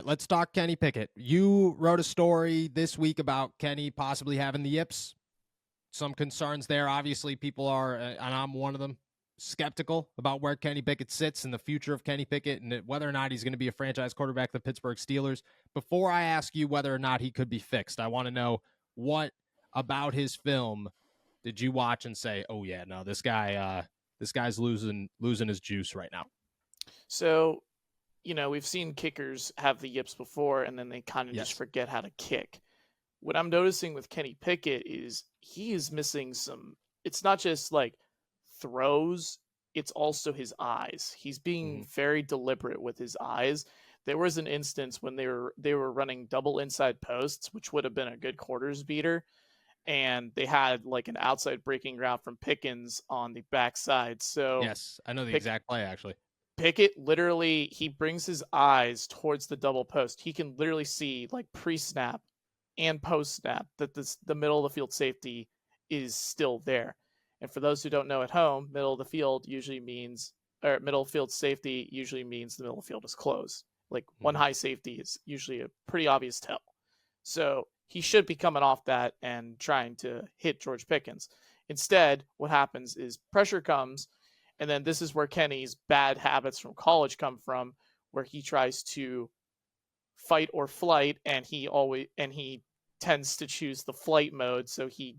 let's talk Kenny Pickett. You wrote a story this week about Kenny possibly having the yips. Some concerns there. Obviously, people are, and I'm one of them, skeptical about where Kenny Pickett sits and the future of Kenny Pickett and whether or not he's going to be a franchise quarterback of the Pittsburgh Steelers. Before I ask you whether or not he could be fixed, I want to know what about his film did you watch and say, "Oh yeah, no, this guy's losing his juice right now." So, we've seen kickers have the yips before, and then they kind of just Yes. forget how to kick. What I'm noticing with Kenny Pickett is he is missing some. It's not just like throws, it's also his eyes. He's being very deliberate with his eyes. There was an instance when they were running double inside posts, which would have been a good quarters beater, and they had like an outside breaking route from Pickens on the backside. So Yes, I know the Pick, exact play actually. Pickett literally he brings his eyes towards the double post. He can literally see like pre-snap and post-snap that the middle of the field safety is still there. And for those who don't know at home, middle of the field usually means or middle of field safety usually means the middle of the field is closed. Like one high safety is usually a pretty obvious tell. So he should be coming off that and trying to hit George Pickens. Instead, what happens is pressure comes, and then this is where Kenny's bad habits from college come from, where he tries to fight or flight, and he tends to choose the flight mode. So he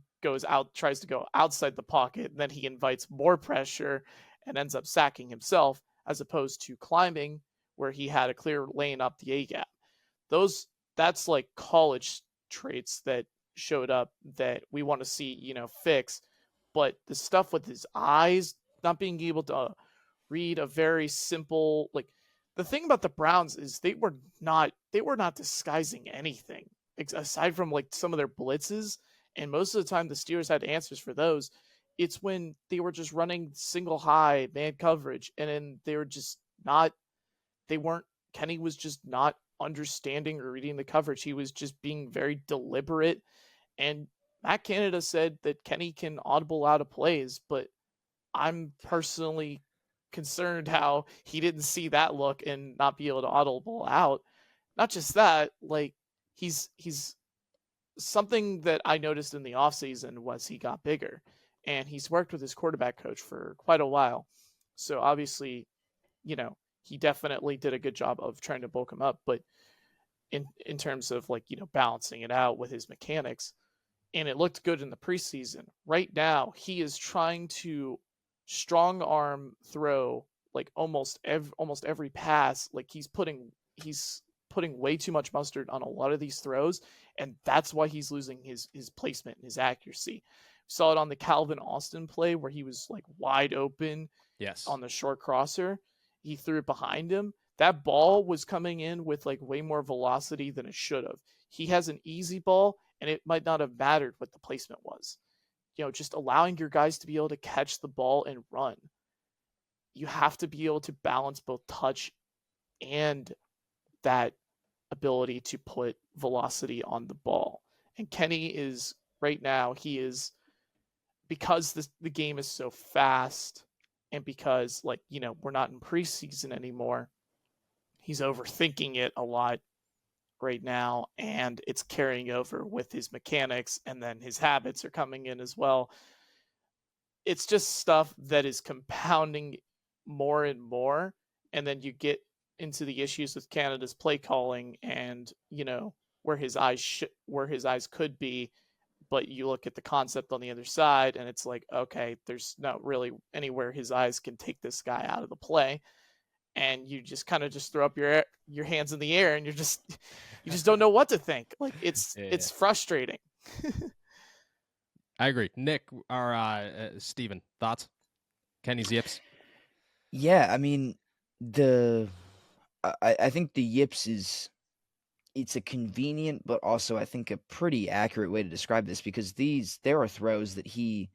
tries to go outside the pocket, and then he invites more pressure and ends up sacking himself, as opposed to climbing, where he had a clear lane up the A gap. That's like college traits that showed up that we want to see, fix. But the stuff with his eyes, not being able to read a very simple, like the thing about the Browns is they were not disguising anything aside from like some of their blitzes. And most of the time the Steelers had answers for those. It's when they were just running single high man coverage, and then Kenny was just not understanding or reading the coverage. He was just being very deliberate. And Matt Canada said that Kenny can audible out of plays, but I'm personally concerned how he didn't see that look and not be able to audible out. Not just that, like he's something that I noticed in the offseason was he got bigger, and he's worked with his quarterback coach for quite a while. So obviously, he definitely did a good job of trying to bulk him up, but in terms of like, balancing it out with his mechanics, and it looked good in the preseason. Right now, he is trying to strong arm throw like almost every pass. Like he's putting way too much mustard on a lot of these throws, and that's why he's losing his placement and his accuracy. We saw it on the Calvin Austin play where he was like wide open. Yes. On the short crosser. He threw it behind him. That ball was coming in with like way more velocity than it should have. He has an easy ball, and it might not have mattered what the placement was. Just allowing your guys to be able to catch the ball and run. You have to be able to balance both touch and that ability to put velocity on the ball. And Kenny is right now, because the game is so fast, and because we're not in preseason anymore, he's overthinking it a lot right now, and it's carrying over with his mechanics, and then his habits are coming in as well. It's just stuff that is compounding more and more, and then you get into the issues with Canada's play calling and where his eyes could be, but you look at the concept on the other side and it's like, okay, there's not really anywhere his eyes can take this guy out of the play, and you just kind of just throw up your hands in the air, and you just don't know what to think. Like it's frustrating. I agree. Nick or Steven, thoughts? Kenny's yips? Yeah, I mean, I think the yips it's a convenient, but also I think a pretty accurate way to describe this, because there are throws he's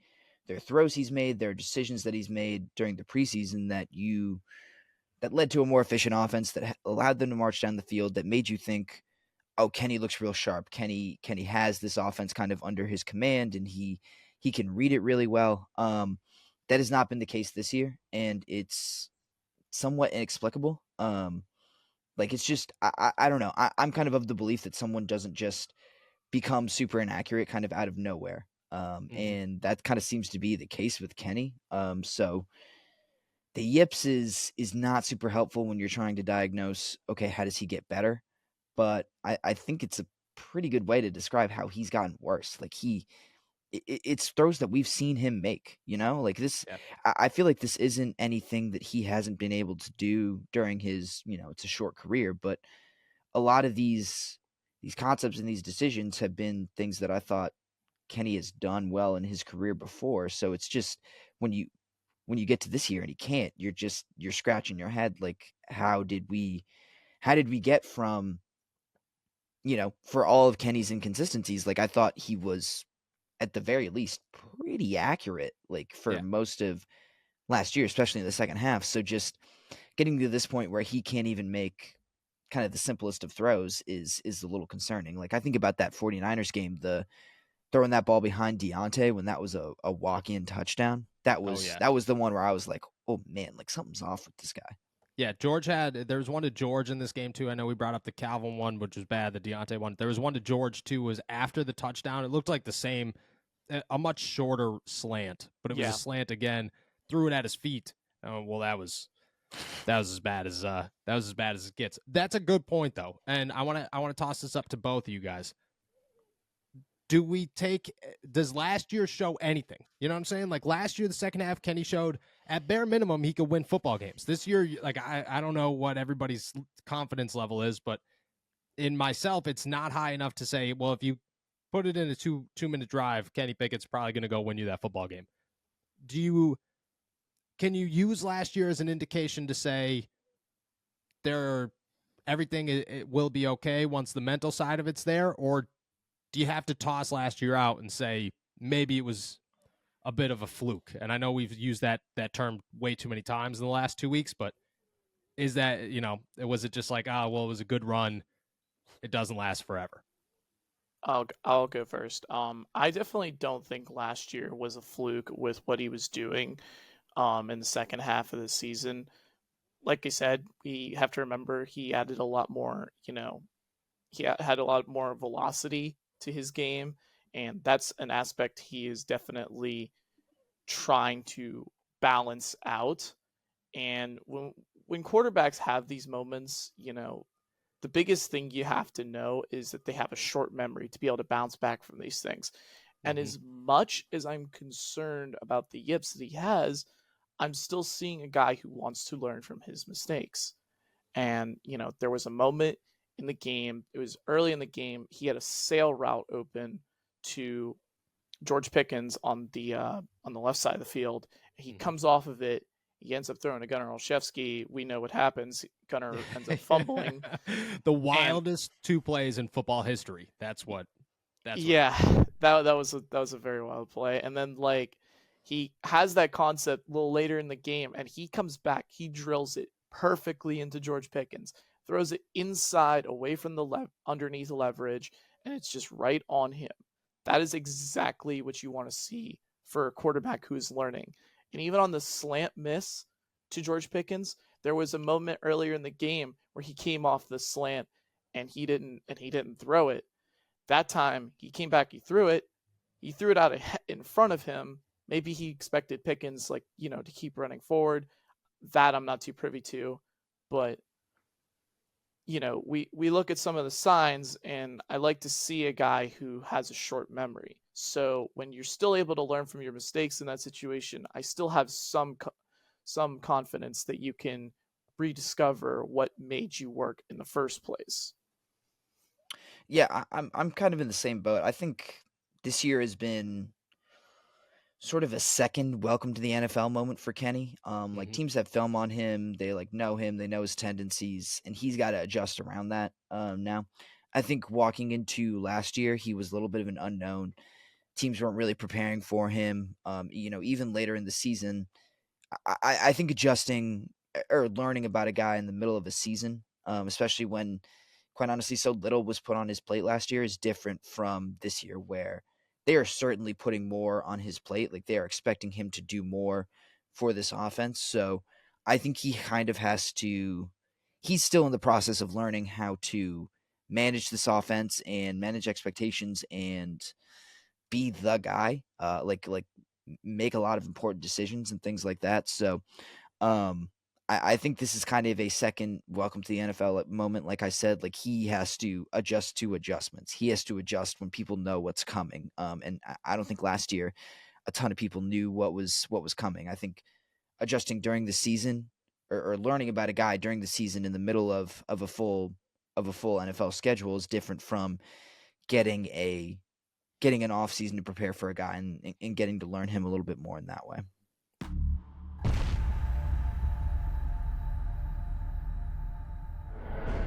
made, there are decisions that he's made during the preseason that led to a more efficient offense, that allowed them to march down the field, that made you think, oh, Kenny looks real sharp. Kenny has this offense kind of under his command, and he can read it really well. That has not been the case this year, and it's somewhat inexplicable. Like, it's just I don't know. I'm kind of the belief that someone doesn't just become super inaccurate kind of out of nowhere. Mhm. And that kind of seems to be the case with Kenny. So the yips is not super helpful when you're trying to diagnose, okay, how does he get better? But I think it's a pretty good way to describe how he's gotten worse. Like it's throws that we've seen him make, like this. Yeah. I feel like this isn't anything that he hasn't been able to do during his, it's a short career, but a lot of these concepts and these decisions have been things that I thought Kenny has done well in his career before. So it's just when you get to this year and he can't, you're scratching your head like how did we get from, for all of Kenny's inconsistencies, like I thought he was at the very least pretty accurate like for Yeah. most of last year, especially in the second half. So just getting to this point where he can't even make kind of the simplest of throws is a little concerning. Like I think about that 49ers game, the throwing that ball behind Deontay when that was a walk-in touchdown. That Oh was yeah. that was the one where I was like, oh man, like something's off with this guy. Yeah, there was one to George in this game too. I know we brought up the Calvin one, which was bad, the Deontay one. There was one to George too, was after the touchdown. It looked like the same, a much shorter slant, but it was a Yeah. slant again. Threw it at his feet. Oh, well, that was as bad as it gets. That's a good point though, and I want to toss this up to both of you guys. Does last year show anything? You know what I'm saying? Like last year, the second half, Kenny showed at bare minimum he could win football games. This year, like I don't know what everybody's confidence level is, but in myself, it's not high enough to say, well, if you put it in a two-minute drive, Kenny Pickett's probably going to go win you that football game. Can you use last year as an indication to say there everything it will be okay once the mental side of it's there, or do you have to toss last year out and say maybe it was a bit of a fluke? And I know we've used that term way too many times in the last 2 weeks, but is that, was it just like, well, it was a good run, it doesn't last forever? I'll go first. I definitely don't think last year was a fluke with what he was doing in the second half of the season. Like I said, we have to remember he added a lot more, he had a lot more velocity to his game, and that's an aspect he is definitely trying to balance out. And when quarterbacks have these moments, the biggest thing you have to know is that they have a short memory to be able to bounce back from these things. And Mm-hmm. as much as I'm concerned about the yips that he has, I'm still seeing a guy who wants to learn from his mistakes. And, there was a moment in the game, it was early in the game, he had a sail route open to George Pickens on the left side of the field. He Mm-hmm. comes off of it. He ends up throwing to Gunnar Olszewski. We know what happens. Gunnar ends up fumbling. The And wildest two plays in football history. That's what yeah, happened. that was a very wild play. And then he has that concept a little later in the game, and he comes back. He drills it perfectly into George Pickens, throws it inside, away from the underneath leverage, and it's just right on him. That is exactly what you want to see for a quarterback who's learning. And even on the slant miss to George Pickens, there was a moment earlier in the game where he came off the slant and he didn't throw it. That time he came back, he threw it. He threw it out in front of him. Maybe he expected Pickens to keep running forward. That I'm not too privy to, but we look at some of the signs, and I like to see a guy who has a short memory. So when you're still able to learn from your mistakes in that situation, I still have some confidence that you can rediscover what made you work in the first place. Yeah, I'm kind of in the same boat. I think this year has been sort of a second welcome to the NFL moment for Kenny. Like Mm-hmm. teams have film on him, they like know him, they know his tendencies, and he's got to adjust around that. Now, I think walking into last year, he was a little bit of an unknown. Teams weren't really preparing for him. Even later in the season, I think adjusting or learning about a guy in the middle of a season, especially when, quite honestly, so little was put on his plate last year, is different from this year, where they are certainly putting more on his plate. Like they are expecting him to do more for this offense. So I think he kind of has to he's still in the process of learning how to manage this offense and manage expectations and be the guy, like make a lot of important decisions and things like that. So I think this is kind of a second welcome to the NFL moment. Like I said, like he has to adjust to adjustments. He has to adjust when people know what's coming. And I don't think last year a ton of people knew what was coming. I think adjusting during the season or learning about a guy during the season in the middle of a full NFL schedule is different from getting an off season to prepare for a guy and getting to learn him a little bit more in that way.